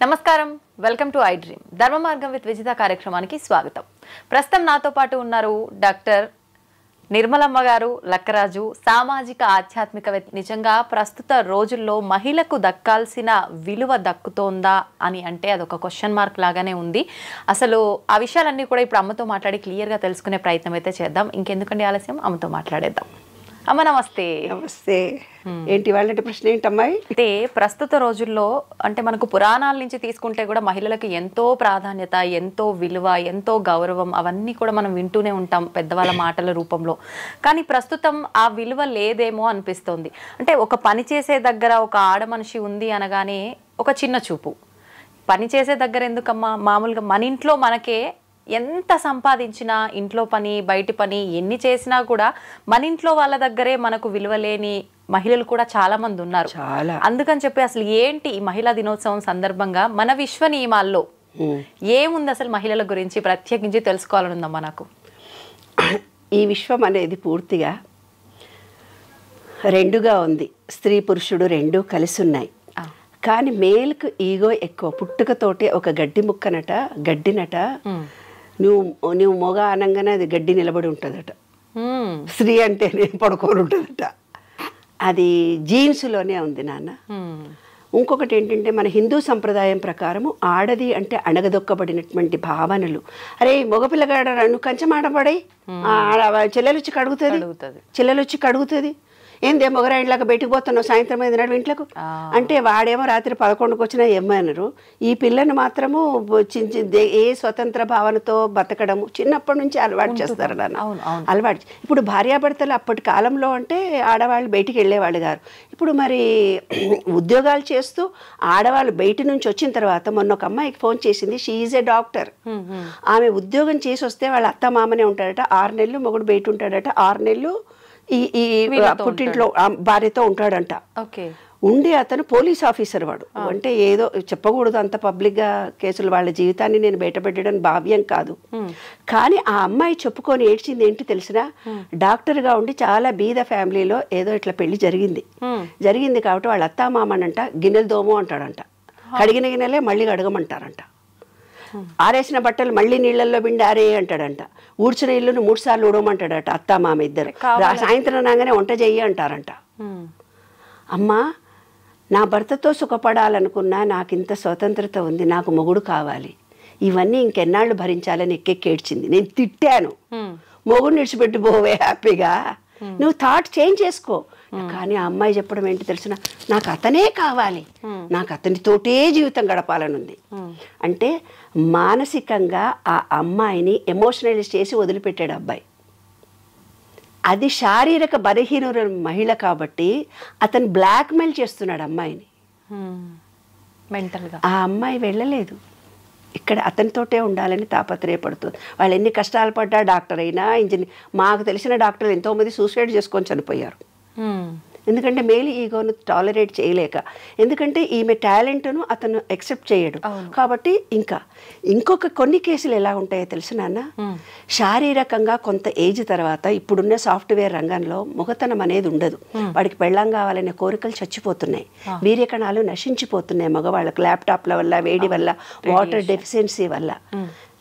నమస్కారం, welcome to I dream. ధర్మ మార్గం విత్ విజిత కార్యక్రమానికి స్వాగతం. ప్రస్తుతం నాతో పాటు ఉన్నారు డాక్టర్ నిర్మలమ్మ గారు, లక్కరాజు, సామాజిక ఆధ్యాత్మికవేత్త. నిజంగా ప్రస్తుత రోజుల్లో మహిళకు దక్కాల్సిన విలువ దక్కుతోందా అని అంటే అదొక క్వశ్చన్ మార్క్ లాగానే ఉంది. అసలు ఆ విషయాలన్నీ కూడా ఇప్పుడు అమ్మతో మాట్లాడి క్లియర్గా తెలుసుకునే ప్రయత్నం అయితే చేద్దాం. ఇంకెందుకండి ఆలస్యం, అమ్మతో మాట్లాడేద్దాం. అమ్మ నమస్తే. నమస్తే. ఏంటి వాళ్ళ ప్రశ్న ఏంటమ్మాయి? అంటే ప్రస్తుత రోజుల్లో అంటే మనకు పురాణాల నుంచి తీసుకుంటే కూడా మహిళలకు ఎంతో ప్రాధాన్యత, ఎంతో విలువ, ఎంతో గౌరవం అవన్నీ కూడా మనం వింటూనే ఉంటాం పెద్దవాళ్ళ మాటల రూపంలో. కానీ ప్రస్తుతం ఆ విలువ లేదేమో అనిపిస్తోంది. అంటే ఒక పని చేసే దగ్గర ఒక ఆడ మనిషి ఉంది అనగానే ఒక చిన్న చూపు. పని చేసే దగ్గర ఎందుకమ్మా, మామూలుగా మన ఇంట్లో మనకే ఎంత సంపాదించినా, ఇంట్లో పని బయటి పని ఎన్ని చేసినా కూడా మన ఇంట్లో వాళ్ళ దగ్గరే మనకు విలువ లేని మహిళలు కూడా చాలా మంది ఉన్నారు. అందుకని చెప్పి అసలు ఏంటి ఈ మహిళా దినోత్సవం సందర్భంగా మన విశ్వ నియమాల్లో ఏముంది అసలు మహిళల గురించి ప్రత్యేకించి తెలుసుకోవాలని ఉందమ్మా నాకు. ఈ విశ్వం అనేది పూర్తిగా రెండుగా ఉంది. స్త్రీ పురుషుడు రెండూ కలిసి ఉన్నాయి. కానీ మేల్కు ఈగో ఎక్కువ. పుట్టుకతోటి ఒక గడ్డి ముక్కనట, గడ్డినట, నువ్వు మొగ అనగానే అది గడ్డి నిలబడి ఉంటుందట. స్త్రీ అంటేనే పడుకొని ఉంటుందట. అది జీన్స్లోనే ఉంది నాన్న. ఇంకొకటి ఏంటంటే మన హిందూ సంప్రదాయం ప్రకారము ఆడది అంటే అణగదొక్కబడినటువంటి భావనలు. అరే మగపిల్లగాడ నువ్వు కంచమాడబడి చెల్లెలు వచ్చి కడుగుతుంది ఏందే మొగరాయిలాగా బయటకు పోతున్నావు సాయంత్రం 5 నాడు ఇంట్లోకి అంటే వాడేమో రాత్రి 11కు వచ్చినా ఏమన్నారు. ఈ పిల్లని మాత్రము ఏ స్వతంత్ర భావనతో బతకడము చిన్నప్పటి నుంచి అలవాటు చేస్తారు నాన్న. అలవాటు. ఇప్పుడు భార్యాభర్తలు అప్పటి కాలంలో అంటే ఆడవాళ్ళు బయటికి వెళ్ళేవాళ్ళు గారు. ఇప్పుడు మరి ఉద్యోగాలు చేస్తూ ఆడవాళ్ళు బయట నుంచి వచ్చిన తర్వాత మొన్న ఒక అమ్మాయికి ఫోన్ చేసింది. She is a doctor. ఆమె ఉద్యోగం చేసి వస్తే వాళ్ళ అత్త మామనే ఉంటాడట. 6 నెలలు మొగుడు బయట ఉంటాడట. 6 నెలలు ఈ పుట్టింట్లో భార్యతో ఉంటాడంట. ఉండి అతను పోలీస్ ఆఫీసర్. వాడు అంటే ఏదో చెప్పకూడదు అంత పబ్లిక్గా కేసులు, వాళ్ళ జీవితాన్ని నేను బయటపెట్టడం భావ్యం కాదు. కానీ ఆ అమ్మాయి చెప్పుకొని ఏడ్చింది ఏంటి తెలిసినా, డాక్టర్గా ఉండి చాలా బీద ఫ్యామిలీలో ఏదో ఇట్లా పెళ్లి జరిగింది కాబట్టి వాళ్ళ అత్తా మామనంట గిన్నెలు దోము అంటాడంట. కడిగిన గిన్నెలే మళ్ళీ కడగమంటారంట. ఆరేసిన బట్టలు మళ్ళీ నీళ్ళల్లో పిండి ఆరే అంటాడంట. ఊడ్చిన ఇల్లును 3 సార్లు ఊడమంటాడట అత్తా మామ ఇద్దరు. సాయంత్రం రాగానే వంట చెయ్యి అంటారంట. అమ్మా, నా భర్తతో సుఖపడాలనుకున్నా నాకు ఇంత స్వతంత్రత ఉంది, నాకు మొగుడు కావాలి, ఇవన్నీ ఇంకెన్నాళ్ళు భరించాలని ఎక్కెక్కేడ్చింది. నేను తిట్టాను, మొగుడు నిడిచిపెట్టి పోవే హ్యాపీగా, నువ్వు థాట్ చేంజ్ చేసుకో. కానీ ఆ అమ్మాయి చెప్పడం ఏంటి తెలిసిన, నాకు అతనే కావాలి, నాకు అతనితోటే జీవితం గడపాలని ఉంది. అంటే మానసికంగా ఆ అమ్మాయిని ఎమోషనలైజ్ చేసి వదిలిపెట్టాడు అబ్బాయి. అది శారీరక బలహీన మహిళ కాబట్టి అతను బ్లాక్మెయిల్ చేస్తున్నాడు అమ్మాయిని. మెంటల్గా ఆ అమ్మాయి వెళ్ళలేదు, ఇక్కడ అతనితోటే ఉండాలని తాపత్రయపడుతుంది. వాళ్ళు ఎన్ని కష్టాలు పడ్డా, డాక్టర్ అయినా ఇంజనీర్, మాకు తెలిసిన డాక్టర్లు ఎంతోమంది సూసైడ్ చేసుకొని చనిపోయారు. ఎందుకంటే మేల్ ఈగోను టాలరేట్ చేయలేక, ఎందుకంటే ఈమె టాలెంట్ను అతను యాక్సెప్ట్ చేయడు కాబట్టి. ఇంకొక కొన్ని కేసులు ఎలా ఉంటాయో తెలుసు నాన్న, శారీరకంగా కొంత ఏజ్ తర్వాత ఇప్పుడున్న సాఫ్ట్వేర్ రంగంలో మొగతనం అనేది ఉండదు. వాడికి పెళ్ళాం కావాలనే కోరికలు చచ్చిపోతున్నాయి, వీర్యకణాలు నశించిపోతున్నాయి మగవాళ్ళకు, ల్యాప్టాప్ల వల్ల, వేడి వల్ల, వాటర్ డెఫిషియన్సీ వల్ల.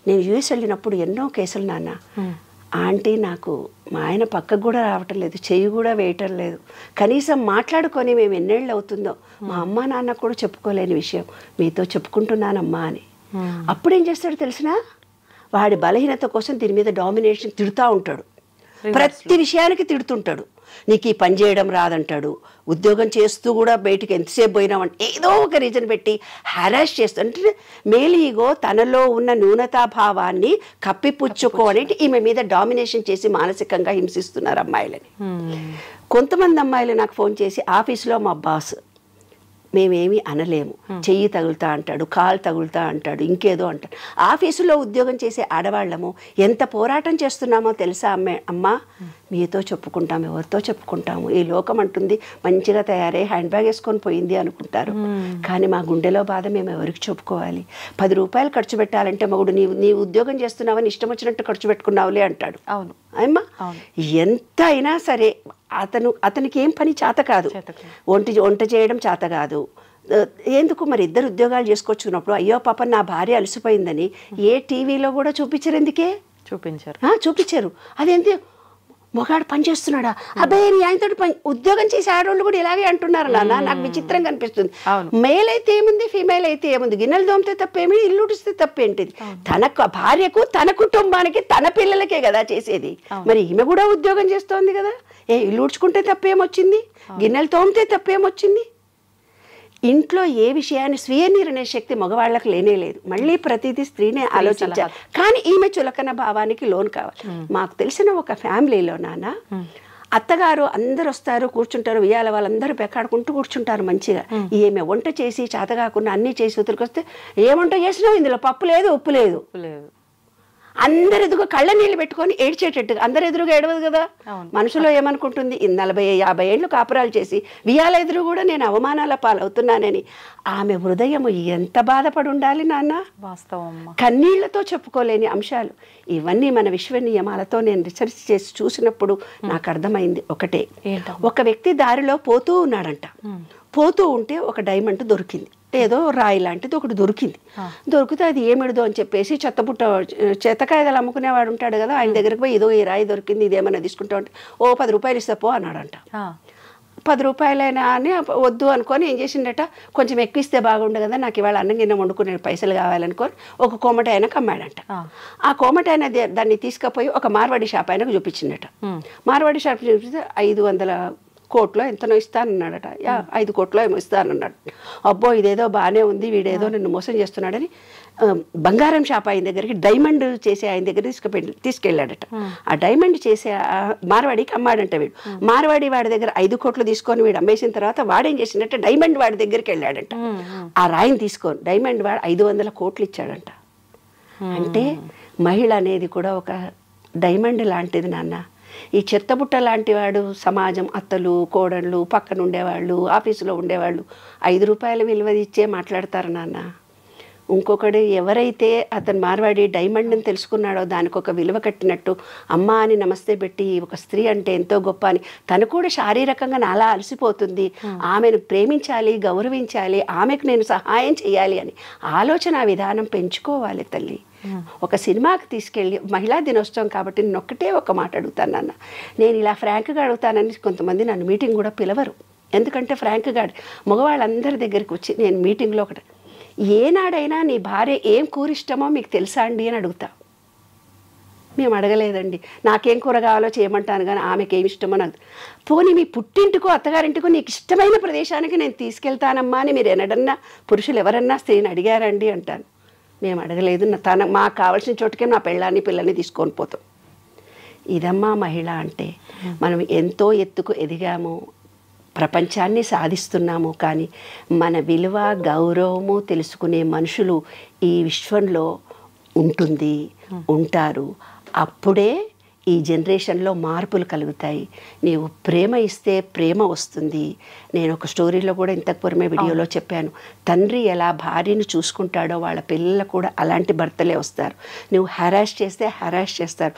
నేను యూఎస్ వెళ్ళినప్పుడు ఎన్నో కేసులు నాన్న, ఆంటీ నాకు మా ఆయన పక్కకు కూడా రావటం లేదు, చెయ్యి కూడా వేయటం లేదు, కనీసం మాట్లాడుకొని మేము ఎన్నేళ్ళు అవుతుందో మా అమ్మ నాన్న కూడా చెప్పుకోలేని విషయం మీతో చెప్పుకుంటున్నానమ్మా అని. అప్పుడేం చేస్తాడు తెలిసినా, వాడి బలహీనత కోసం దీని మీద డామినేషన్ తిడుతూ ఉంటాడు, ప్రతి విషయానికి తిడుతుంటాడు. నీకు ఈ పని చేయడం రాదంటాడు, ఉద్యోగం చేస్తూ కూడా బయటికి ఎంతసేపు పోయినామంటే ఏదో ఒక రీజన్ పెట్టి హ్యారాస్ చేస్తూ, అంటే మేల్ ఈగో తనలో ఉన్న న్యూనతాభావాన్ని కప్పిపుచ్చుకోవడానికి ఈమె మీద డామినేషన్ చేసి మానసికంగా హింసిస్తున్నారు అమ్మాయిలని. కొంతమంది అమ్మాయిలు నాకు ఫోన్ చేసి, ఆఫీస్లో మా బాస్ మేమేమీ అనలేము, చెయ్యి తగులుతా అంటాడు, కాలు తగులుతా అంటాడు, ఇంకేదో అంటాడు. ఆఫీసులో ఉద్యోగం చేసే ఆడవాళ్ళము ఎంత పోరాటం చేస్తున్నామో తెలుసా అమ్మా, మీతో చెప్పుకుంటాము, ఎవరితో చెప్పుకుంటాము, ఈ లోకం అంటుంది మంచిగా తయారై హ్యాండ్ బ్యాగ్ వేసుకొని పోయింది అనుకుంటారు. కానీ మా గుండెలో బాధ మేము ఎవరికి చెప్పుకోవాలి? 10 రూపాయలు ఖర్చు పెట్టాలంటే మగుడు నీవు ఉద్యోగం చేస్తున్నావని ఇష్టం వచ్చినట్టు ఖర్చు పెట్టుకున్నావులే అంటాడు. అవును అమ్మా, ఎంత అయినా సరే అతనికి ఏం పని చేత కాదు, వంట చేయడం చేత కాదు, ఎందుకు మరి ఇద్దరు ఉద్యోగాలు చేసుకొచ్చుకున్నప్పుడు అయ్యో పాప నా భార్య అలసిపోయిందని ఏ టీవీలో కూడా చూపించరు, ఎందుకే చూపించారు. అదేంటి మొగాడు పని చేస్తున్నాడా, అబ్బాయి నీ ఆయనతో పని ఉద్యోగం చేసే ఆడవాళ్ళు కూడా ఇలాగే అంటున్నారు నాన్న. నాకు విచిత్రంగా అనిపిస్తుంది. మేల్ అయితే ఏముంది, ఫీమేల్ అయితే ఏముంది, గిన్నెలు దోమితే తప్పేమి, ఇల్లు ఉడిస్తే తప్పేంటిది. తన భార్యకు, తన కుటుంబానికి, తన పిల్లలకే కదా చేసేది. మరి ఈమె కూడా ఉద్యోగం చేస్తోంది కదా, ఇల్లు ఉడ్చుకుంటే తప్పేమొచ్చింది, గిన్నెలు తోమితే తప్పేమొచ్చింది. ఇంట్లో ఏ విషయాన్ని స్వీయ నిర్ణయ శక్తి మగవాళ్ళకి లేనే లేదు. మళ్ళీ ప్రతిదీ స్త్రీనే ఆలోచించాలి. కానీ ఈమె చులకన భావానికి లోన్ కావాలి. మాకు తెలిసిన ఒక ఫ్యామిలీలో నాన్న అత్తగారు అందరు వస్తారు, కూర్చుంటారు, ఉయ్యాల వాళ్ళందరూ పెక్కాడుకుంటూ కూర్చుంటారు మంచిగా. ఈమె వంట చేసి చేతగాకుండా అన్నీ చేసి ఉతిరికొస్తే ఏ వంట చేసినావు, ఇందులో పప్పు లేదు, ఉప్పు లేదు. అందరు ఎదుగు కళ్ళ నీళ్ళు పెట్టుకొని ఏడ్చేటట్టుగా, అందరు ఎదురుగా ఏడవదు కదా. మనసులో ఏమనుకుంటుంది, 40-50 ఏళ్ళు కాపురాలు చేసి వియాల ఎదురు కూడా నేను అవమానాల పాలవుతున్నానని. ఆమె హృదయం ఎంత బాధపడి ఉండాలి నాన్న. వాస్తవం. కన్నీళ్లతో చెప్పుకోలేని అంశాలు ఇవన్నీ. మన విశ్వ నియమాలతో నేను రీసెర్చ్ చేసి చూసినప్పుడు నాకు అర్థమైంది ఒకటే. ఒక వ్యక్తి దారిలో పోతూ ఉన్నాడంట. పోతూ ఉంటే ఒక డైమండ్ దొరికింది, ఏదో రాయి లాంటిది ఒకటి దొరికింది. దొరికితే అది ఏమిడదో అని చెప్పేసి చెత్తకాయలు అమ్ముకునేవాడు ఉంటాడు కదా, ఆయన దగ్గరికి పోయి ఇదో ఈ రాయి దొరికింది, ఇదేమన్నా తీసుకుంటా ఉంటే 10 రూపాయలు ఇస్తా పో అన్నాడంట. 10 రూపాయలైనా అని వద్దు అనుకొని ఏం చేసిండట, కొంచెం ఎక్కువ ఇస్తే బాగుండు కదా, నాకు ఇవాళ అన్నం గిన్నె వండుకునే పైసలు కావాలనుకొని ఒక కోమట ఆయనకు అమ్మాడంట. ఆ కోమట ఆయన దాన్ని తీసుకుపోయి ఒక మార్వాడి షాప్ ఆయనకు చూపించిండట. మార్వాడి షాప్ చూపిస్తే 500 కోట్లో ఎంతనో ఇస్తానన్నాడట. 5 కోట్లో ఏమో ఇస్తానన్నాడు. అబ్బో ఇదేదో బాగానే ఉంది, వీడేదో నిన్ను మోసం చేస్తున్నాడని బంగారం షాప్ ఆయన దగ్గరికి, డైమండ్ చేసే ఆయన దగ్గర తీసుకెళ్ళాడట. ఆ డైమండ్ చేసే మార్వాడికి అమ్మాడంట వీడు. మార్వాడి వాడి దగ్గర 5 కోట్లు తీసుకొని వీడు అమ్మేసిన తర్వాత వాడేం చేసిందంటే డైమండ్ వాడి దగ్గరికి వెళ్ళాడంట. ఆ రాయిని తీసుకొని డైమండ్ వాడు 500 కోట్లు ఇచ్చాడంట. అంటే మహిళ అనేది కూడా ఒక డైమండ్ లాంటిది నాన్న. ఈ చెత్తబుట్ట లాంటి వాడు సమాజం, అత్తలు, కోడళ్ళు, పక్కన ఉండేవాళ్ళు, ఆఫీసులో ఉండేవాళ్ళు 5 రూపాయల విలువ ఇచ్చే మాట్లాడతారు నాన్న. ఇంకొకడు ఎవరైతే అతను మార్వాడి డైమండ్ని తెలుసుకున్నాడో దానికి ఒక విలువ కట్టినట్టు అమ్మ అని నమస్తే పెట్టి ఒక స్త్రీ అంటే ఎంతో గొప్ప అని, తను కూడా శారీరకంగా నాలా అలసిపోతుంది, ఆమెను ప్రేమించాలి, గౌరవించాలి, ఆమెకు నేను సహాయం చేయాలి అని ఆలోచన విధానం పెంచుకోవాలి తల్లి. ఒక సినిమాకి తీసుకెళ్ళి మహిళా దినోత్సవం కాబట్టి నేను ఒక్కటే ఒక మాట అడుగుతాను నాన్న. నేను ఇలా ఫ్రాంక్గా అడుగుతానని కొంతమంది నన్ను మీటింగ్ కూడా పిలవరు. ఎందుకంటే ఫ్రాంక్గా మగవాళ్ళందరి దగ్గరికి వచ్చి నేను మీటింగ్లో ఒకటి, ఏనాడైనా నీ భార్య ఏం కూర ఇష్టమో మీకు తెలుసా అండి అని అడుగుతా. మేము అడగలేదండి, నాకేం కూర కావాలో చేయమంటాను కానీ ఆమెకి ఏమి ఇష్టమో నాకు. పోనీ మీ పుట్టింటికో అత్తగారింటికో నీకు ఇష్టమైన ప్రదేశానికి నేను తీసుకెళ్తానమ్మా అని మీరు ఎన్నడన్నా పురుషులు ఎవరన్నా స్త్రీని అడిగారండి అంటాను. మేము అడగలేదు. మాకు కావాల్సిన చోటుకే నా పెళ్ళాన్ని పిల్లల్ని తీసుకొని పోతాం. ఇదమ్మా మహిళ అంటే. మనం ఎంతో ఎత్తుకు ఎదిగాము, ప్రపంచాన్ని సాధిస్తున్నాము, కానీ మన విలువ గౌరవము తెలుసుకునే మనుషులు ఈ విశ్వంలో ఉంటారు. అప్పుడే ఈ జనరేషన్లో మార్పులు కలుగుతాయి. నీవు ప్రేమ ఇస్తే ప్రేమ వస్తుంది. నేను ఒక స్టోరీలో కూడా ఇంతకు పూర్వమే వీడియోలో చెప్పాను, తండ్రి ఎలా భార్యను చూసుకుంటాడో వాళ్ళ పిల్లలు కూడా అలాంటి భర్తలే వస్తారు. నువ్వు హెరాస్ చేస్తే హెరాస్ చేస్తారు.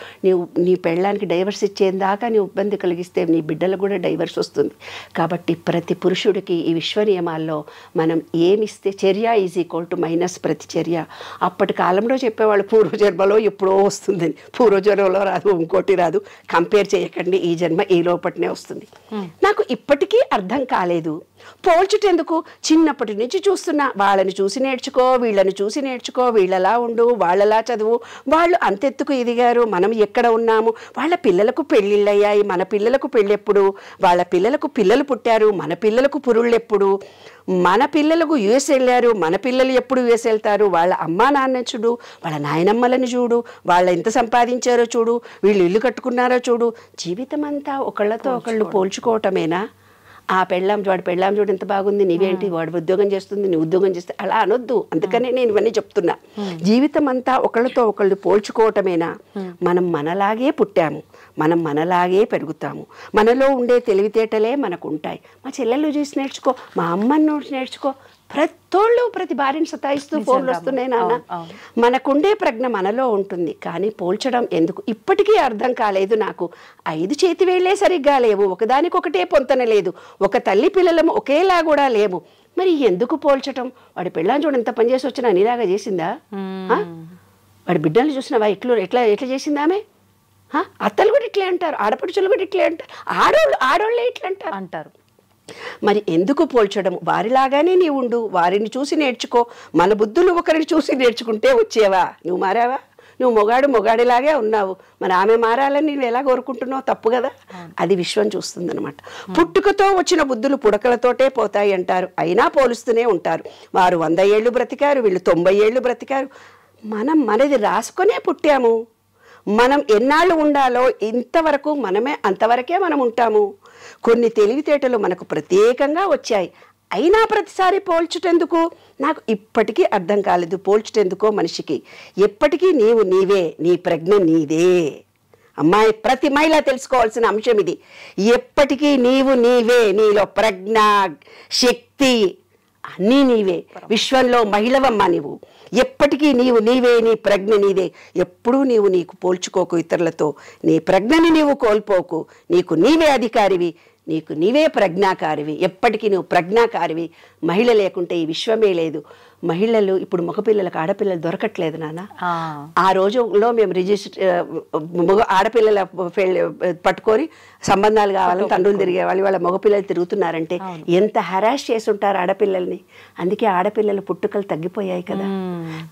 నీ పెళ్ళానికి డైవర్స్ ఇచ్చేదాకా నీవు ఇబ్బంది కలిగిస్తే నీ బిడ్డలకు కూడా డైవర్స్ వస్తుంది. కాబట్టి ప్రతి పురుషుడికి ఈ విశ్వ నియమాల్లో మనం ఏమిస్తే చర్య ఈజ్ ఈక్వల్ టు మైనస్ ప్రతిచర్య. అప్పటి కాలంలో చెప్పేవాళ్ళు పూర్వజన్మలో ఎప్పుడో వస్తుందని. పూర్వజన్మలో రాదు, ఇంకోటి రాదు, కంపేర్ చేయకండి, ఈ జన్మ ఈ లోపటినే వస్తుంది. నాకు ఇప్పటికీ అర్థం కాలేదు. పోల్చుటెందుకు? చిన్నప్పటి నుంచి చూస్తున్నా, వాళ్ళని చూసి నేర్చుకో, వీళ్ళని చూసి నేర్చుకో, వీళ్ళలా ఉండు, వాళ్ళలా చదువు, వాళ్ళు అంతెత్తుకు ఎదిగారు, మనం ఎక్కడ ఉన్నాము, వాళ్ళ పిల్లలకు పెళ్ళిళ్ళు అయ్యాయి, మన పిల్లలకు పెళ్ళెప్పుడు, వాళ్ళ పిల్లలకు పిల్లలు పుట్టారు, మన పిల్లలకు పురుళ్ళు ఎప్పుడు, మన పిల్లలకు యుఎస్ వెళ్ళారు, మన పిల్లలు ఎప్పుడు యుఎస్ వెళ్తారు, వాళ్ళ అమ్మా నాన్న చూడు, వాళ్ళ నాయనమ్మలని చూడు, వాళ్ళు ఎంత సంపాదించారో చూడు, వీళ్ళు ఇల్లు కట్టుకున్నారో చూడు. జీవితం అంతా ఒకళ్ళతో ఒకళ్ళు పోల్చుకోవటమేనా? ఆ వాడి పెళ్ళాం చూడు ఎంత బాగుంది, నీవేంటి, వాడు ఉద్యోగం చేస్తుంది, నీ ఉద్యోగం చేస్తే, అలా అనొద్దు. అందుకనే నేను ఇవన్నీ చెప్తున్నా. జీవితం అంతా ఒకళ్ళతో ఒకళ్ళు పోల్చుకోవటమేనా? మనం మనలాగే పుట్టాము, మనం మనలాగే పెరుగుతాము, మనలో ఉండే తెలివితేటలే మనకు ఉంటాయి. మా చెల్లెళ్ళు చూసి నేర్చుకో, మా అమ్మని చూసి నేర్చుకో. ప్రతి భార్యను సతాయిస్తూ ఫోన్లు వస్తున్నాయి నాన్న. మనకుండే ప్రజ్ఞ మనలో ఉంటుంది, కానీ పోల్చడం ఎందుకు ఇప్పటికీ అర్థం కాలేదు నాకు. 5 చేతి వేళ్లే సరిగ్గా లేవు, ఒకదానికొకటే పొంతన లేదు, ఒక తల్లి పిల్లలము ఒకేలా కూడా లేము. మరి ఎందుకు పోల్చటం? వాడి పెళ్ళాన్ని చూడ ఎంత పని చేసి వచ్చినా నీలాగా చేసిందా? వాడి బిడ్డల్ని చూసినావా ఎట్లా ఎట్లా చేసిందా ఆమె? అత్తలు కూడా ఇట్లే అంటారు, ఆడపడుచులు కూడా ఇట్లే అంటారు, ఆడోళ్ళే ఇట్లా అంటారు. మరి ఎందుకు పోల్చడం? వారిలాగానే నీవు ఉండు, వారిని చూసి నేర్చుకో. మన బుద్ధులు ఒకరిని చూసి నేర్చుకుంటే వచ్చేవా? నువ్వు మారావా? నువ్వు మొగాడిలాగే ఉన్నావు, మరి ఆమె మారాలని నువ్వు ఎలా కోరుకుంటున్నావు? తప్పు కదా. అది విశ్వం చూస్తుంది అనమాట. పుట్టుకతో వచ్చిన బుద్ధులు పుడకలతోటే పోతాయి అంటారు, అయినా పోలుస్తూనే ఉంటారు. వారు 100 ఏళ్ళు బ్రతికారు, వీళ్ళు 90 ఏళ్ళు బ్రతికారు. మనది రాసుకొనే పుట్టాము. మనం ఎన్నాళ్ళు ఉండాలో ఇంతవరకు మనమే, అంతవరకే మనం ఉంటాము. కొన్ని తెలివితేటలు మనకు ప్రత్యేకంగా వచ్చాయి, అయినా ప్రతిసారి పోల్చుటెందుకు? నాకు ఇప్పటికీ అర్థం కాలేదు. పోల్చుటెందుకో మనిషికి? ఎప్పటికీ నీవు నీవే, నీ ప్రజ్ఞ నీదే. అమ్మాయి, ప్రతి మహిళ తెలుసుకోవాల్సిన అంశం ఇది. ఎప్పటికీ నీవు నీవే, నీలో ప్రజ్ఞ, శక్తి అన్నీ నీవే. విశ్వంలో మహిళవమ్మ నీవు. ఎప్పటికీ నీవు నీవే, నీ ప్రజ్ఞ నీదే. ఎప్పుడూ నీకు పోల్చుకోకు ఇతరులతో. నీ ప్రజ్ఞని నీవు కోల్పోకు. నీకు నీవే అధికారివి, నీకు నీవే ప్రజ్ఞాకారివి. ఎప్పటికీ నువ్వు ప్రజ్ఞాకారివి. మహిళ లేకుంటే ఈ విశ్వమే లేదు. మహిళలు ఇప్పుడు మగపిల్లలకు ఆడపిల్లలు దొరకట్లేదు నాన్న. ఆ రోజుల్లో మేము ఆడపిల్లల పట్టుకొని సంబంధాలు కావాలని తండ్రులు తిరిగేవాళ్ళు. వాళ్ళ మగపిల్లలు తిరుగుతున్నారంటే ఎంత హరాష్ చేసి ఉంటారు ఆడపిల్లల్ని. అందుకే ఆడపిల్లల పుట్టుకలు తగ్గిపోయాయి కదా.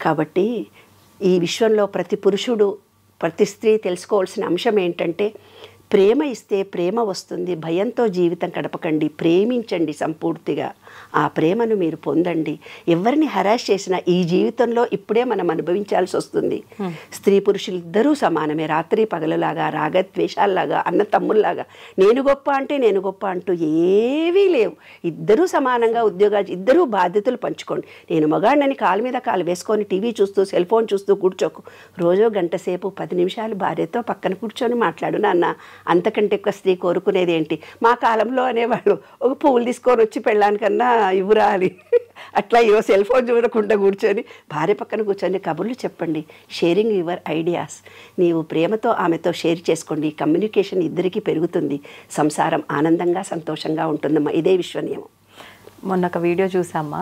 కాబట్టి ఈ విశ్వంలో ప్రతి పురుషుడు, ప్రతి స్త్రీ తెలుసుకోవాల్సిన అంశం ఏంటంటే, ప్రేమ ఇస్తే ప్రేమ వస్తుంది. భయంతో జీవితం గడపకండి, ప్రేమించండి సంపూర్తిగా. ఆ ప్రేమను మీరు పొందండి. ఎవరిని హరాష్ చేసినా ఈ జీవితంలో ఇప్పుడే మనం అనుభవించాల్సి వస్తుంది. స్త్రీ పురుషులు ఇద్దరూ సమానమే. రాత్రి పగలులాగా, రాగద్వేషాల్లాగా, అన్న తమ్ముల్లాగా, నేను గొప్ప అంటే నేను గొప్ప అంటూ ఏవీ లేవు. ఇద్దరూ సమానంగా ఉద్యోగాలు, ఇద్దరూ బాధ్యతలు పంచుకోండి. నేను మగాడినని కాలు మీద కాలు వేసుకొని టీవీ చూస్తూ, సెల్ ఫోన్ చూస్తూ కూర్చోకు. రోజు గంట సేపు 10 నిమిషాలు భార్యతో పక్కన కూర్చొని మాట్లాడు నాన్న. అంతకంటే ఎక్కువ స్త్రీ కోరుకునేది ఏంటి? మా కాలంలో అనేవాళ్ళు, ఒక పువ్వులు తీసుకొని వచ్చి పెళ్ళానికన్నా ఇవ్వరా అని. అట్లా సెల్ ఫోన్ చూడకుండా కూర్చొని భార్య పక్కన కూర్చొని కబుర్లు చెప్పండి. Sharing your ideas. నీవు ప్రేమతో ఆమెతో షేర్ చేసుకోండి. కమ్యూనికేషన్ ఇద్దరికీ పెరుగుతుంది. సంసారం ఆనందంగా, సంతోషంగా ఉంటుందమ్మా. ఇదే విశ్వనియమం. మొన్న ఒక వీడియో చూసామ్మా,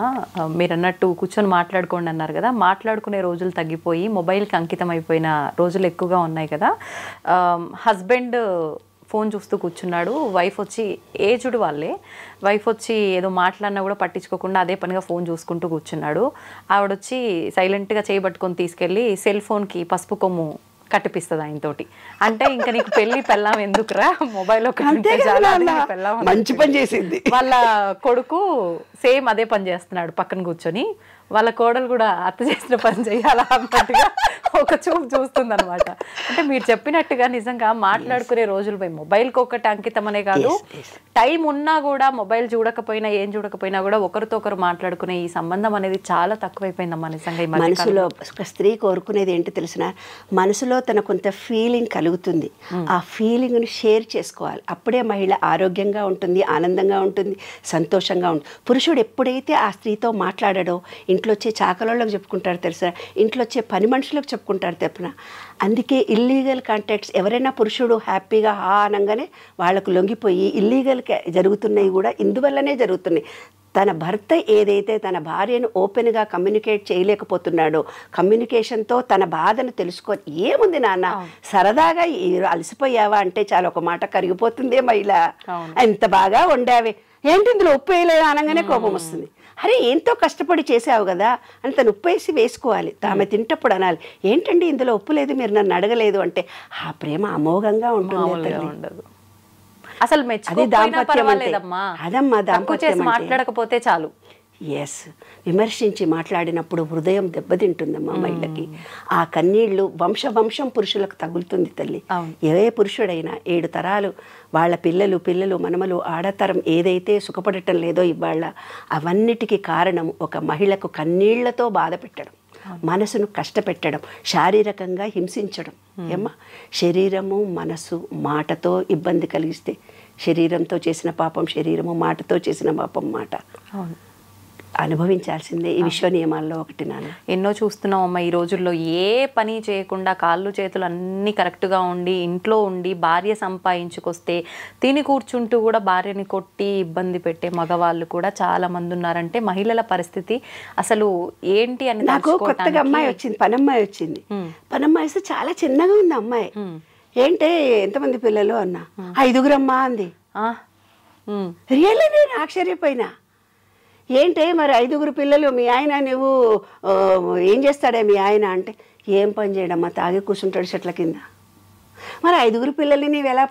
మీరు అన్నట్టు కూర్చొని మాట్లాడుకోండి అన్నారు కదా. మాట్లాడుకునే రోజులు తగ్గిపోయి మొబైల్కి అంకితం అయిపోయిన రోజులు ఎక్కువగా ఉన్నాయి కదా. హస్బెండ్ ఫోన్ చూస్తూ కూర్చున్నాడు, వైఫ్ వచ్చి, ఏజ్డ్ వాళ్ళే, వైఫ్ వచ్చి ఏదో మాట్లాడినా కూడా పట్టించుకోకుండా అదే పనిగా ఫోన్ చూసుకుంటూ కూర్చున్నాడు. ఆవిడొచ్చి సైలెంట్గా చేయబట్టుకొని తీసుకెళ్ళి సెల్ ఫోన్కి పసుపు కొమ్ము కట్టిపిస్తుంది ఆయనతోటి. అంటే ఇంకా నీకు పెళ్ళాం ఎందుకురా, మొబైల్ మంచి పని చేసింది. వాళ్ళ కొడుకు సేమ్ అదే పని చేస్తున్నాడు పక్కన కూర్చొని. వాళ్ళ కోడలు కూడా అత్త చేసిన పని చేయాలా అన్నట్టుగా ఒక చూపు చూస్తుంది అనమాట. అంటే మీరు చెప్పినట్టుగా నిజంగా మాట్లాడుకునే రోజులు పోయి మొబైల్కి ఒకటి అంకితం అనే కాదు, టైం ఉన్నా కూడా మొబైల్ చూడకపోయినా ఏం చూడకపోయినా కూడా ఒకరితో ఒకరు మాట్లాడుకునే ఈ సంబంధం అనేది చాలా తక్కువైపోయిందమ్మా నిజంగా. మనసులో స్త్రీ కోరుకునేది ఏంటి తెలిసిన, మనసులో తన కొంత ఫీలింగ్ కలుగుతుంది. ఆ ఫీలింగ్ను షేర్ చేసుకోవాలి. అప్పుడే మహిళ ఆరోగ్యంగా ఉంటుంది, ఆనందంగా ఉంటుంది, సంతోషంగా ఉంటుంది. పురుషుడు ఎప్పుడైతే ఆ స్త్రీతో మాట్లాడాడో, ఇంట్లో వచ్చే చాకలోళ్ళకి చెప్పుకుంటారు తెలుసా, ఇంట్లో వచ్చే పని మనుషులకు చెప్పుకుంటారు తెప్పున. అందుకే ఇల్లీగల్ కాంటాక్ట్స్, ఎవరైనా పురుషుడు హ్యాపీగా అనగానే వాళ్ళకు లొంగిపోయి ఇల్లీగల్ జరుగుతున్నాయి కూడా ఇందువల్లనే జరుగుతున్నాయి. తన భర్త ఏదైతే తన భార్యను ఓపెన్గా కమ్యూనికేట్ చేయలేకపోతున్నాడో, కమ్యూనికేషన్తో తన బాధను తెలుసుకొని, ఏముంది నాన్న సరదాగా అలసిపోయావా అంటే చాలా ఒక మాట కరిగిపోతుందే మహిళ. ఎంత బాగా వండావే, ఏంటి ఇందులో ఉప్పు వేయలేదు అనగానే కోపం వస్తుంది. అరే ఎంతో కష్టపడి చేసావు కదా అని తను ఉప్పు వేసి వేసుకోవాలి. ఆమె తింటప్పుడు అనాలి, ఏంటండి ఇందులో ఉప్పు లేదు, మీరు నన్ను అడగలేదు అంటే. ఆ ప్రేమ అమోఘంగా ఉంటుంది. అసలు అది దాంపత్యం అంటే అదమ్మా, దాంపత్యం మాట్లాడకపోతే చాలు. ఎస్, విమర్శించి మాట్లాడినప్పుడు హృదయం దెబ్బతింటుందమ్మా మహిళకి. ఆ కన్నీళ్లు వంశం పురుషులకు తగులుతుంది తల్లి. ఏ పురుషుడైనా 7 తరాలు వాళ్ళ పిల్లలు మనమలు ఆడతరం ఏదైతే సుఖపడటం లేదో ఇవాళ, అవన్నిటికీ కారణం ఒక మహిళకు కన్నీళ్లతో బాధ పెట్టడం, మనసును కష్టపెట్టడం, శారీరకంగా హింసించడం. ఏమ్మా, శరీరము మనసు మాటతో ఇబ్బంది కలిగిస్తే శరీరంతో చేసిన పాపం శరీరము, మాటతో చేసిన పాపం మాట. అనుభవించాల్సిందే. ఈ విశ్వ నియమాల్లో ఒకటి నాన్న. ఎన్నో చూస్తున్నాం అమ్మ ఈ రోజుల్లో. ఏ పని చేయకుండా కాళ్ళు చేతులు అన్నీ కరెక్ట్గా ఉండి ఇంట్లో ఉండి భార్య సంపాదించుకొస్తే తిని కూర్చుంటూ కూడా భార్యని కొట్టి ఇబ్బంది పెట్టే మగవాళ్ళు కూడా చాలా మంది ఉన్నారంటే మహిళల పరిస్థితి అసలు ఏంటి అని నాకు కొత్తగా అమ్మాయి వచ్చింది, పనమ్మాయి వచ్చింది. పనమ్మాయి వస్తే చాలా చిన్నగా ఉంది అమ్మాయి. ఏంటే ఎంతమంది పిల్లలు అన్నా, 5 అమ్మా అంది. రియల్లీ నేను ఆశ్చర్యపోయినా. ఏంటే మరి 5 పిల్లలు, మీ ఆయన నువ్వు ఏం చేస్తాడే మీ ఆయన అంటే, ఏం పని చేయడమ్మా, తాగి కూర్చుంటాడు చెట్ల కింద. మరి 5 పిల్లల్ని నీవు ఎలా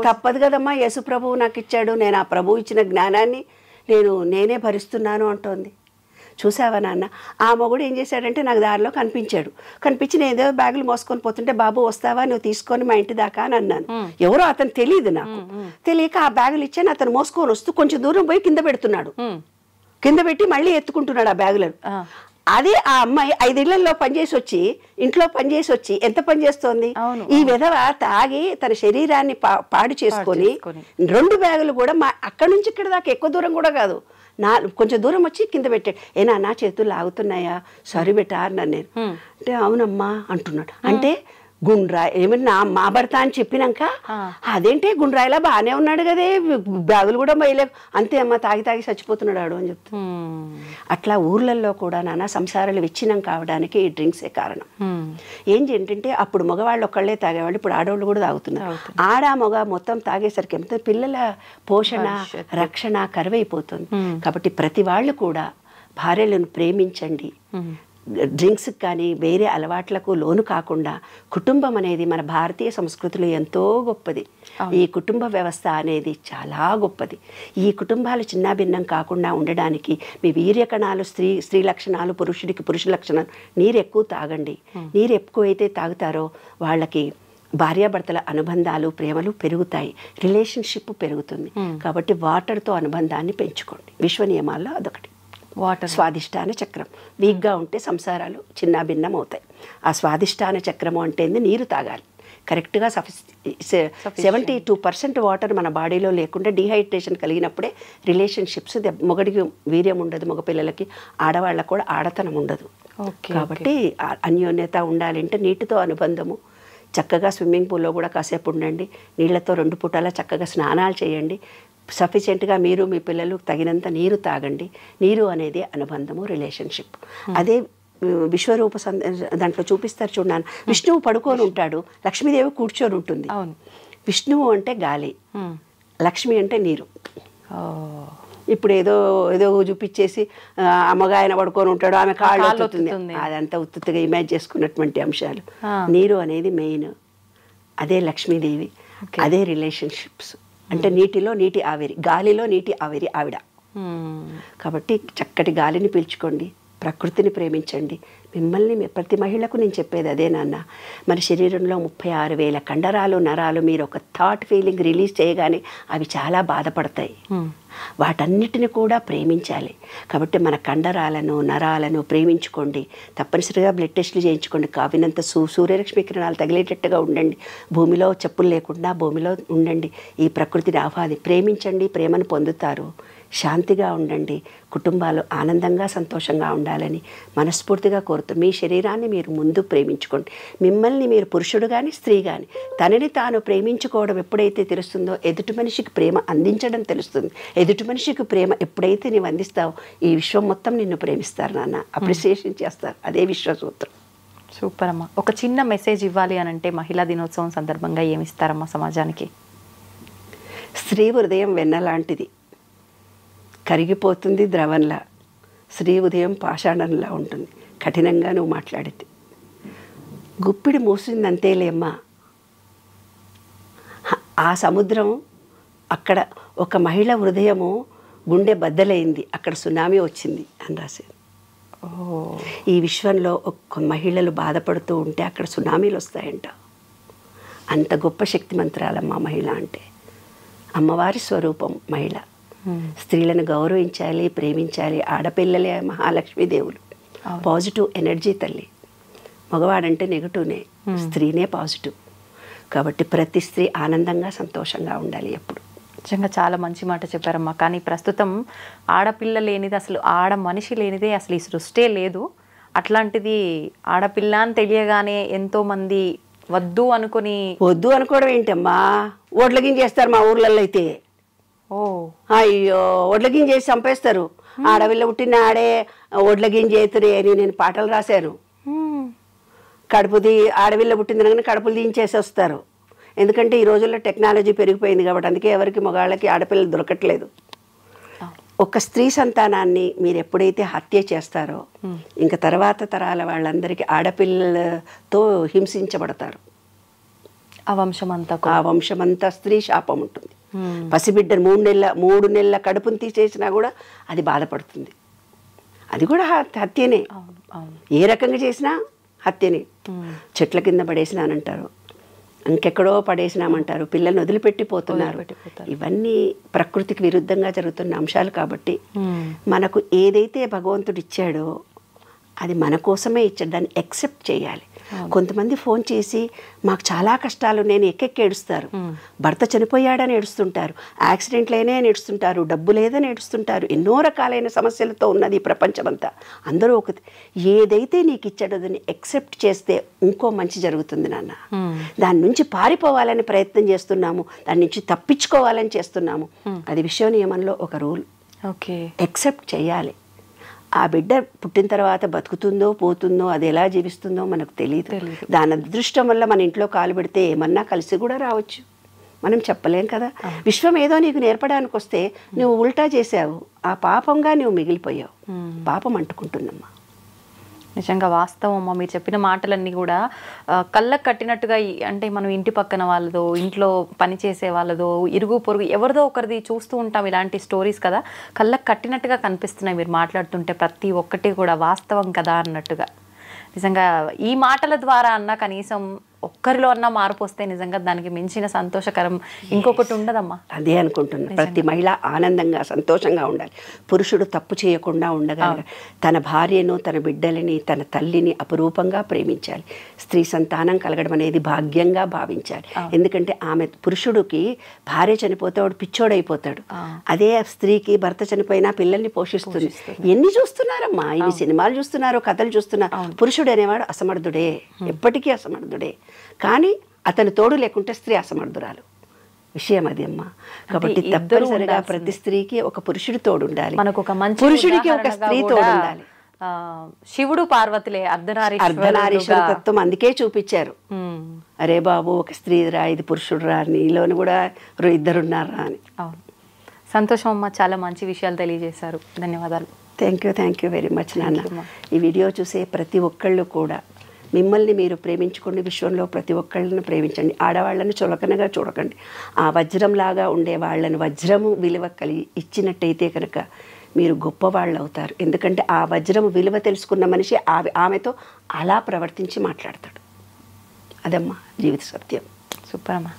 తప్పదు కదమ్మా, యేసు ప్రభువు నాకు ఇచ్చాడు, నేను ఆ ప్రభువు ఇచ్చిన జ్ఞానాన్ని నేనే భరిస్తున్నాను అంటోంది. చూసావా నాన్న, ఆ మొగుడు ఏం చేశాడంటే నాకు దారిలో కనిపించి నేను ఏదో బ్యాగులు మోసుకొని పోతుంటే, బాబు వస్తావా నువ్వు తీసుకొని మా ఇంటి దాకా అని అన్నాను. ఎవరో అతను తెలియదు, నాకు తెలియక ఆ బ్యాగులు ఇచ్చాను. అతను మోసుకొని వస్తూ కొంచెం దూరం పోయి కింద పెడుతున్నాడు, కింద పెట్టి మళ్ళీ ఎత్తుకుంటున్నాడు ఆ బ్యాగులను. అదే ఆ అమ్మాయి 5 ఇళ్లలో ఇంట్లో పనిచేసి వచ్చి ఎంత పని చేస్తోంది. ఈ విధవ తాగి తన శరీరాన్ని పాడు చేసుకొని 2 బ్యాగులు కూడా అక్కడి నుంచి ఇక్కడ దాకా ఎక్కువ దూరం కూడా కాదు, కొంచెం దూరం వచ్చి కింద పెట్టాడు. నా చేతులు లాగుతున్నాయా, సారీ బెటా అన్నాను నేను. అంటే అవునమ్మా అంటున్నాడు. అంటే గుండ్రాయి ఏమన్నా మా భర్త అని చెప్పినాక, అదేంటే గుండ్రాయిలా బాగానే ఉన్నాడు కదే, బ్యాగులు కూడా మొయ్యలేవు, అంతే అమ్మ తాగి చచ్చిపోతున్నాడు ఆడు అని చెప్తా. అట్లా ఊర్లలో కూడా నాన్న సంసారాలు విచ్ఛిన్నం కావడానికి ఈ డ్రింక్సే కారణం. ఏంటంటే అప్పుడు మగవాళ్ళు ఒక్కళ్ళే తాగేవాళ్ళు, ఇప్పుడు ఆడవాళ్ళు కూడా తాగుతున్నారు. మగ మొత్తం తాగేసరికి ఏమవుతుంది, పిల్లల పోషణ రక్షణ కరువైపోతుంది. కాబట్టి ప్రతి వాళ్ళు కూడా భార్యలను ప్రేమించండి. డ్రింక్స్కి కానీ వేరే అలవాట్లకు లోను కాకుండా కుటుంబం అనేది మన భారతీయ సంస్కృతిలో ఎంతో గొప్పది. ఈ కుటుంబ వ్యవస్థ అనేది చాలా గొప్పది. ఈ కుటుంబాలు చిన్నాభిన్నం కాకుండా ఉండడానికి మీ వీర్యకణాలు స్త్రీ లక్షణాలు, పురుషుడికి పురుష లక్షణాలు. నీరు ఎక్కువ తాగండి. నీరు ఎక్కువైతే తాగుతారో వాళ్ళకి భార్యాభర్తల అనుబంధాలు ప్రేమలు పెరుగుతాయి, రిలేషన్షిప్ పెరుగుతుంది. కాబట్టి వాటర్తో అనుబంధాన్ని పెంచుకోండి. విశ్వ నియమాల్లో అదొకటి. స్వాదిష్టాన చక్రం వీక్గా ఉంటే సంసారాలు చిన్నాభిన్నం అవుతాయి. ఆ స్వాదిష్టాన చక్రము అంటే నీరు తాగాలి కరెక్ట్గా. 72% వాటర్ మన బాడీలో లేకుండా డీహైడ్రేషన్ కలిగినప్పుడే రిలేషన్షిప్స్, మొగడికి వీర్యం ఉండదు, మగపిల్లలకి, ఆడవాళ్ళకు కూడా ఆడతనం ఉండదు. కాబట్టి అన్యోన్యత ఉండాలంటే నీటితో అనుబంధము. చక్కగా స్విమ్మింగ్ పూల్లో కూడా కాసేపు ఉండండి, నీళ్లతో 2 పూటలా చక్కగా స్నానాలు చేయండి. సఫిషియెంట్గా మీరు మీ పిల్లలు తగినంత నీరు తాగండి. నీరు అనేది అనుబంధము, రిలేషన్షిప్. అదే విశ్వరూప దాంట్లో చూపిస్తారు చూడన్నాను. విష్ణువు పడుకొని ఉంటాడు, లక్ష్మీదేవి కూర్చొని ఉంటుంది. విష్ణువు అంటే గాలి, లక్ష్మి అంటే నీరు. ఇప్పుడు ఏదో చూపించేసి అమ్మగాయన పడుకొని ఉంటాడు, ఆమె కాళ్ళు అవుతుంది, అదంతా ఉత్తుగా ఇమాజ్ చేసుకున్నటువంటి అంశాలు. నీరు అనేది మెయిన్, అదే లక్ష్మీదేవి, అదే రిలేషన్షిప్స్. అంటే నీటిలో నీటి ఆవిరి, గాలిలో నీటి ఆవిరి ఆవిడ. కాబట్టి చక్కటి గాలిని పీల్చుకోండి, ప్రకృతిని ప్రేమించండి. మిమ్మల్ని ప్రతి మహిళకు నేను చెప్పేది అదే నాన్న. మన శరీరంలో 36,000 కండరాలు, నరాలు. మీరు ఒక థాట్ ఫీలింగ్ రిలీజ్ చేయగానే అవి చాలా బాధపడతాయి. వాటన్నిటిని కూడా ప్రేమించాలి. కాబట్టి మన కండరాలను, నరాలను ప్రేమించుకోండి. తప్పనిసరిగా బ్లడ్ టెస్టులు చేయించుకోండి. కావినంత సూర్యరశ్మి కిరణాలు తగిలేటట్టుగా ఉండండి. భూమిలో చెప్పులు లేకుండా భూమిలో ఉండండి. ఈ ప్రకృతిని ప్రేమించండి, ప్రేమను పొందుతారు. శాంతిగా ఉండండి. కుటుంబాలు ఆనందంగా సంతోషంగా ఉండాలని మనస్ఫూర్తిగా కోరుతూ మీ శరీరాన్ని మీరు ముందు ప్రేమించుకోండి. మిమ్మల్ని మీరు పురుషుడు కానీ స్త్రీ కానీ తనని తాను ప్రేమించుకోవడం ఎప్పుడైతే తెలుస్తుందో ఎదుటి మనిషికి ప్రేమ అందించడం తెలుస్తుంది. ఎదుటి మనిషికి ప్రేమ ఎప్పుడైతే నీవు అందిస్తావో ఈ విశ్వం మొత్తం నిన్ను ప్రేమిస్తారు నాన్న, అప్రిసియేషన్ చేస్తారు. అదే విశ్వసూత్రం. సూపర్ అమ్మ. ఒక చిన్న మెసేజ్ ఇవ్వాలి అని అంటే మహిళా దినోత్సవం సందర్భంగా ఏమి ఇస్తారమ్మా సమాజానికి? స్త్రీ హృదయం వెన్నలాంటిది, కరిగిపోతుంది ద్రవంలా. స్త్రీ ఉదయం పాషాణంలా ఉంటుంది, కఠినంగా నువ్వు మాట్లాడితే. గుప్పిడి మూసిందంతేలేమ్మా, ఆ సముద్రం అక్కడ ఒక మహిళ హృదయము గుండె బద్దలైంది, అక్కడ సునామీ వచ్చింది అని రాశారు. ఈ విశ్వంలో ఒక్క మహిళలు బాధపడుతూ ఉంటే అక్కడ సునామీలు వస్తాయంట. అంత గొప్ప శక్తిమంత్రాలమ్మా మహిళ అంటే. అమ్మవారి స్వరూపం మహిళ. స్త్రీలను గౌరవించాలి, ప్రేమించాలి. ఆడపిల్లలే మహాలక్ష్మీదేవులు, పాజిటివ్ ఎనర్జీ తల్లి. మగవాడంటే నెగటివ్నే, స్త్రీనే పాజిటివ్. కాబట్టి ప్రతి స్త్రీ ఆనందంగా సంతోషంగా ఉండాలి ఎప్పుడు. నిజంగా చాలా మంచి మాట చెప్పారమ్మా. కానీ ప్రస్తుతం ఆడపిల్ల లేనిది అసలు మనిషి లేనిదే అసలు ఈ సృష్టే లేదు. అట్లాంటిది ఆడపిల్ల అని తెలియగానే ఎంతోమంది వద్దు అనుకోవడం ఏంటమ్మా, ఓట్లగిం చేస్తారు మా ఊర్లలో అయితే. అయ్యో ఓట్లగిం చేసి చంపేస్తారు. ఆడపిల్ల పుట్టిన ఆడే ఓట్లగిం చేతురే అని నేను పాటలు రాశాను. ఆడపిల్ల పుట్టిందని కడుపులు దించేసి వస్తారు. ఎందుకంటే ఈ రోజుల్లో టెక్నాలజీ పెరిగిపోయింది కాబట్టి, అందుకే ఎవరికి మగాళ్ళకి ఆడపిల్లలు దొరకట్లేదు. ఒక స్త్రీ సంతానాన్ని మీరు ఎప్పుడైతే హత్య చేస్తారో ఇంకా తర్వాత తరాల వాళ్ళందరికీ ఆడపిల్లలతో హింసించబడతారు. ఆ వంశమంతా స్త్రీ శాపం ఉంటుంది. పసిబిడ్డను 3 నెలల కడుపును తీసేసినా కూడా అది బాధపడుతుంది. అది కూడా హత్యనే. ఏ రకంగా చేసినా హత్యనే. చెట్ల కింద పడేసినానంటారు, ఇంకెక్కడో పడేసినామంటారు, పిల్లల్ని వదిలిపెట్టిపోతున్నారు. ఇవన్నీ ప్రకృతికి విరుద్ధంగా జరుగుతున్న అంశాలు కాబట్టి మనకు ఏదైతే భగవంతుడు ఇచ్చాడో అది మన కోసమే ఇచ్చాడు, దాన్ని యాక్సెప్ట్ చేయాలి. కొంతమంది ఫోన్ చేసి మాకు చాలా కష్టాలు, నేను ఎక్కెక్కి ఏడుస్తారు. భర్త చనిపోయాడని ఏడుస్తుంటారు, యాక్సిడెంట్లైనా ఏడుస్తుంటారు, డబ్బు లేదని ఏడుస్తుంటారు. ఎన్నో రకాలైన సమస్యలతో ఉన్నది ఈ ప్రపంచమంతా. అందరూ ఏదైతే నీకు ఇచ్చాడో దాన్ని యాక్సెప్ట్ చేస్తే ఇంకో మంచి జరుగుతుంది నాన్న. దాని నుంచి పారిపోవాలని ప్రయత్నం చేస్తున్నాము, దాని నుంచి తప్పించుకోవాలని చేస్తున్నాము. అది విశ్వ నియమంలో ఒక రూల్. యాక్సెప్ట్ చేయాలి. ఆ బిడ్డ పుట్టిన తర్వాత బతుకుతుందో పోతుందో, అది ఎలా జీవిస్తుందో మనకు తెలియదు. దాని అదృష్టం వల్ల మన ఇంట్లో కాలు పెడితే ఏమన్నా కలిసి కూడా రావచ్చు, మనం చెప్పలేం కదా. విశ్వం ఏదో నీకు నేర్పడానికి వస్తే నువ్వు ఉల్టా చేసావు, ఆ పాపంగా నువ్వు మిగిలిపోయావు. పాపం అంటుకుంటుందమ్మా. నిజంగా వాస్తవం అమ్మ. మీరు చెప్పిన మాటలన్నీ కూడా కళ్ళకు కట్టినట్టుగా, అంటే మనం ఇంటి పక్కన వాళ్ళదో, ఇంట్లో పని చేసే వాళ్ళదో, ఇరుగు పొరుగు ఎవరిదో ఒకరిది చూస్తూ ఉంటాం ఇలాంటి స్టోరీస్ కదా, కళ్ళకు కట్టినట్టుగా కనిపిస్తున్నాయి మీరు మాట్లాడుతుంటే. ప్రతి ఒక్కటి కూడా వాస్తవం కదా అన్నట్టుగా. నిజంగా ఈ మాటల ద్వారా అన్న కనీసం ఒక్కరిలో అన్నా మార్పు వస్తే నిజంగా దానికి మించిన సంతోషకరం ఇంకొకటి ఉండదమ్మా. అదే అనుకుంటున్నా. ప్రతి మహిళ ఆనందంగా సంతోషంగా ఉండాలి. పురుషుడు తప్పు చేయకుండా ఉండగలగాలి. తన భార్యను, తన బిడ్డలని, తన తల్లిని అపురూపంగా ప్రేమించాలి. స్త్రీ సంతానం కలగడం అనేది భాగ్యంగా భావించాలి. ఎందుకంటే పురుషుడికి భార్య చనిపోతే వాడు పిచ్చోడైపోతాడు. అదే స్త్రీకి భర్త చనిపోయినా పిల్లల్ని పోషిస్తుంది. ఎన్ని చూస్తున్నారమ్మా, ఇన్ని సినిమాలు చూస్తున్నారు, కథలు చూస్తున్నారు. పురుషుడు అనేవాడు అసమర్థుడే, ఎప్పటికీ అసమర్థుడే. కానీ అతని తోడు లేకుంటే స్త్రీ అసమర్థురాలు. విషయం అది అమ్మా. కాబట్టి తప్పనిసరిగా ప్రతి స్త్రీకి ఒక పురుషుడి తోడు ఉండాలి, పురుషుడికి ఒక స్త్రీ తోడు ఉండాలి. శివుడు పార్వతులే అర్ధనారీశ్వర తత్వం అందుకే చూపించారు. అరే బాబు, ఒక స్త్రీ రా, ఇది పురుషుడు రా, నీలోని కూడా ఇద్దరున్నారా అని. సంతోషం అమ్మ, చాలా మంచి విషయాలు తెలియజేశారు. ధన్యవాదాలు. థ్యాంక్ యూ వెరీ మచ్ నాన్న. ఈ వీడియో చూసే ప్రతి ఒక్కళ్ళు కూడా మిమ్మల్ని మీరు ప్రేమించుకోండి. విశ్వంలో ప్రతి ఒక్కళ్ళని ప్రేమించండి. ఆడవాళ్ళని చులకనగా చూడకండి. ఆ వజ్రంలాగా ఉండే వాళ్ళని వజ్రము విలువ కలిగి ఇచ్చినట్టయితే కనుక మీరు గొప్పవాళ్ళు అవుతారు. ఎందుకంటే ఆ వజ్రము విలువ తెలుసుకున్న మనిషి ఆమెతో అలా ప్రవర్తించి మాట్లాడతాడు. అదమ్మా జీవిత సత్యం. సూపర్ అమ్మా.